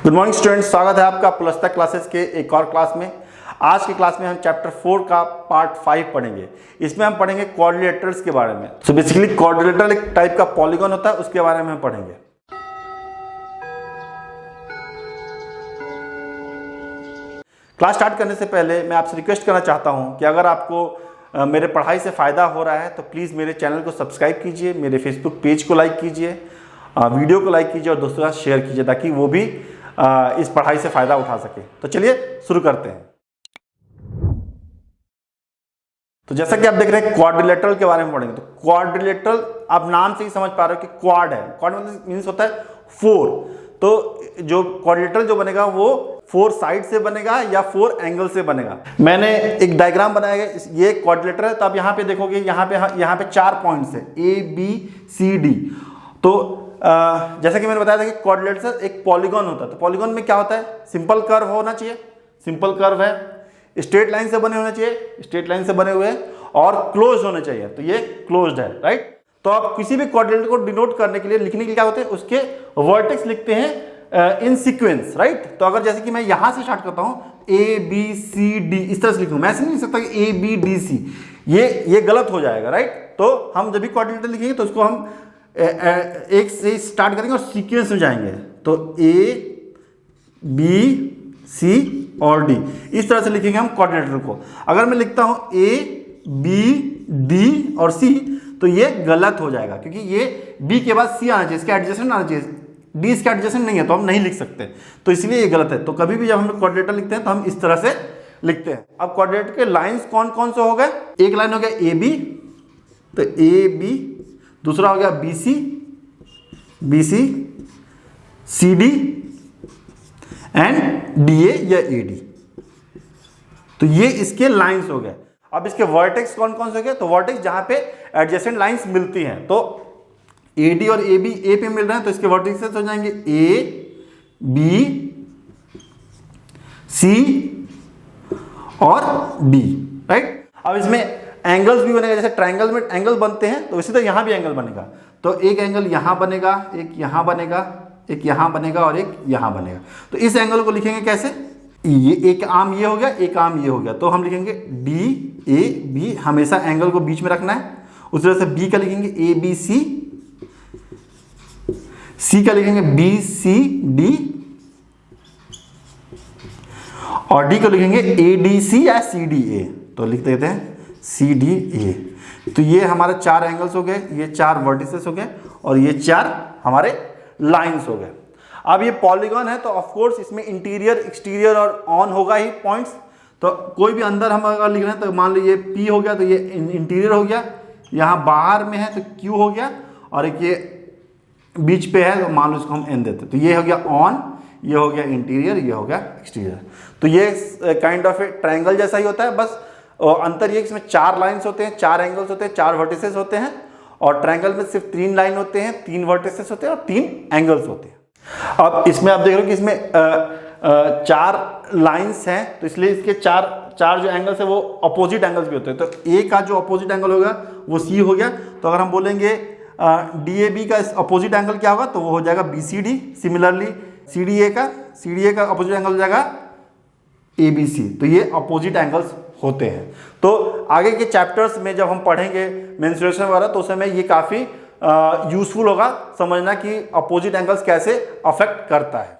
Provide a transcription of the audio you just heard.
Good morning students, स्वागत है आपका प्लस तक क्लासेस के एक और क्लास में। आज की क्लास में हम चैप्टर 4 का पार्ट 5 पढ़ेंगे। इसमें हम पढ़ेंगे क्वाड्रिलेटरल्स के बारे में। सो बेसिकली क्वाड्रिलेटरल एक टाइप का पॉलीगन होता है, उसके बारे में हम पढ़ेंगे। क्लास स्टार्ट करने से पहले मैं आपसे रिक्वेस्ट करना चाहता हूं कि अगर आपको मेरे पढ़ाई से फ़ायदा हो रहा है तो प्लीज़ मेरे चैनल को सब्सक्राइब कीजिए, मेरे फेसबुक पेज को लाइक कीजिए, वीडियो को लाइक कीजिए और दोस्तों के साथ शेयर कीजिए ताकि वो भी इस पढ़ाई से फ़ायदा उठा सके। तो चलिए शुरू करते हैं। तो जैसा कि आप देख रहे हैं क्वाड्रिलेटरल के बारे में पढ़ेंगे। तो क्वाड्रिलेटरल आप नाम से ही समझ पा रहे हो कि क्वाड है। क्वाड मतलब मीन्स होता है 4। तो जो क्वाड्रिलेटरल जो बनेगा वो 4 साइड से बनेगा या 4 एंगल से बनेगा। मैंने एक डायग्राम बनाया है, ये क्वाड्रिलेटरल है। तो आप यहाँ पे देखोगे, यहाँ पे 4 पॉइंट्स है ABCD। तो जैसा कि मैंने बताया था कि क्वाड्रिलेटरल एक पॉलीगन होता है। तो पॉलीगन में क्या होता है, सिंपल कर्व होना चाहिए, सिंपल कर्व है, स्ट्रेट लाइन से बने होने चाहिए, स्ट्रेट लाइन से बने हुए, और क्लोज होने चाहिए। तो ये क्लोज्ड है, राइट। तो आप किसी भी क्वाड्रिलेटरल को डिनोट करने के लिए, लिखने के लिए क्या होते हैं, उसके वर्टेक्स लिखते हैं इन सीक्वेंस, राइट। तो अगर जैसे कि मैं यहां से स्टार्ट करता हूं ABCD, इस तरह से लिखूं, मैं ऐसे नहीं लिख सकता कि ABDC, ये गलत हो जाएगा, राइट। तो हम जब भी क्वाड्रिलेटरल लिखेंगे तो उसको हम एक से स्टार्ट करेंगे और सीक्वेंस में जाएंगे। तो A B C और D, इस तरह से लिखेंगे हम क्वाड्रिलेटरल को। अगर मैं लिखता हूं A B D और C तो ये गलत हो जाएगा, क्योंकि ये B के बाद C आना चाहिए, इसका एडजेसेंट आना चाहिए। D इसका एडजेसेंट नहीं है तो हम नहीं लिख सकते, तो इसलिए ये गलत है। तो कभी भी जब हम क्वाड्रिलेटरल लिखते हैं तो हम इस तरह से लिखते हैं। अब क्वाड्रिलेटरल के लाइंस कौन कौन से हो गए, एक लाइन हो गया AB, तो AB, दूसरा हो गया BC CD एंड DA या AD। तो ये इसके लाइंस हो गए। अब इसके वर्टेक्स कौन कौन से हो गए, तो वर्टेक्स जहां पे एडजेसेंट लाइंस मिलती हैं। तो AD और AB A पे मिल रहे हैं तो इसके वर्टेक्स हो जाएंगे A B C और D, राइट। अब इसमें एंगल्स भी बनेगा, जैसे ट्रायंगल में एंगल बनते हैं तो इसी तरह यहां भी एंगल बनेगा। तो एक एंगल यहां बनेगा, एक यहां बनेगा, एक यहां बनेगा और एक यहां बनेगा। तो इस एंगल को लिखेंगे कैसे, ये एक आर्म ये हो गया, एक आर्म ये हो गया, तो हम लिखेंगे DAB, हमेशा एंगल को बीच में रखना है। उस तरह से B का लिखेंगे ABC, C का लिखेंगे BCD और D को लिखेंगे ADC या CDA। तो लिख देते हैं CDA। तो ये हमारे 4 एंगल्स हो गए, ये 4 वर्टिसेस हो गए और ये 4 हमारे लाइंस हो गए। अब ये पॉलीगन है तो ऑफ कोर्स इसमें इंटीरियर, एक्सटीरियर और ऑन होगा ही पॉइंट्स। तो कोई भी अंदर हम अगर लिख रहे हैं तो मान लो ये P हो गया तो ये इंटीरियर हो गया, यहाँ बाहर में है तो Q हो गया, और एक ये बीच पे है तो मान लो इसको हम N देते। तो ये हो गया ऑन, ये हो गया इंटीरियर, ये हो गया एक्सटीरियर। तो ये काइंड ऑफ ए ट्रायंगल जैसा ही होता है, बस अंतर ये इसमें 4 लाइंस होते हैं, 4 एंगल्स होते हैं, 4 वर्टिसेस होते हैं। और ट्रायंगल में सिर्फ 3 लाइन होते हैं, 3 वर्टिसेस होते हैं और 3 एंगल्स होते हैं। अब इसमें आप देख रहे हो कि इसमें 4 लाइंस हैं, तो इसलिए इसके 4 जो एंगल्स है वो अपोजिट एंगल्स भी होते हैं। तो A का जो अपोजिट एंगल होगा वो C हो गया। तो अगर हम बोलेंगे DAB का अपोजिट एंगल क्या होगा, तो वो हो जाएगा BCD। सिमिलरली CDA का अपोजिट एंगल हो जाएगा ABC। तो ये अपोजिट एंगल्स होते हैं। तो आगे के चैप्टर्स में जब हम पढ़ेंगे मेंस्ट्रुएशन वगैरह तो उस समय ये काफ़ी यूजफुल होगा समझना कि अपोजिट एंगल्स कैसे अफेक्ट करता है।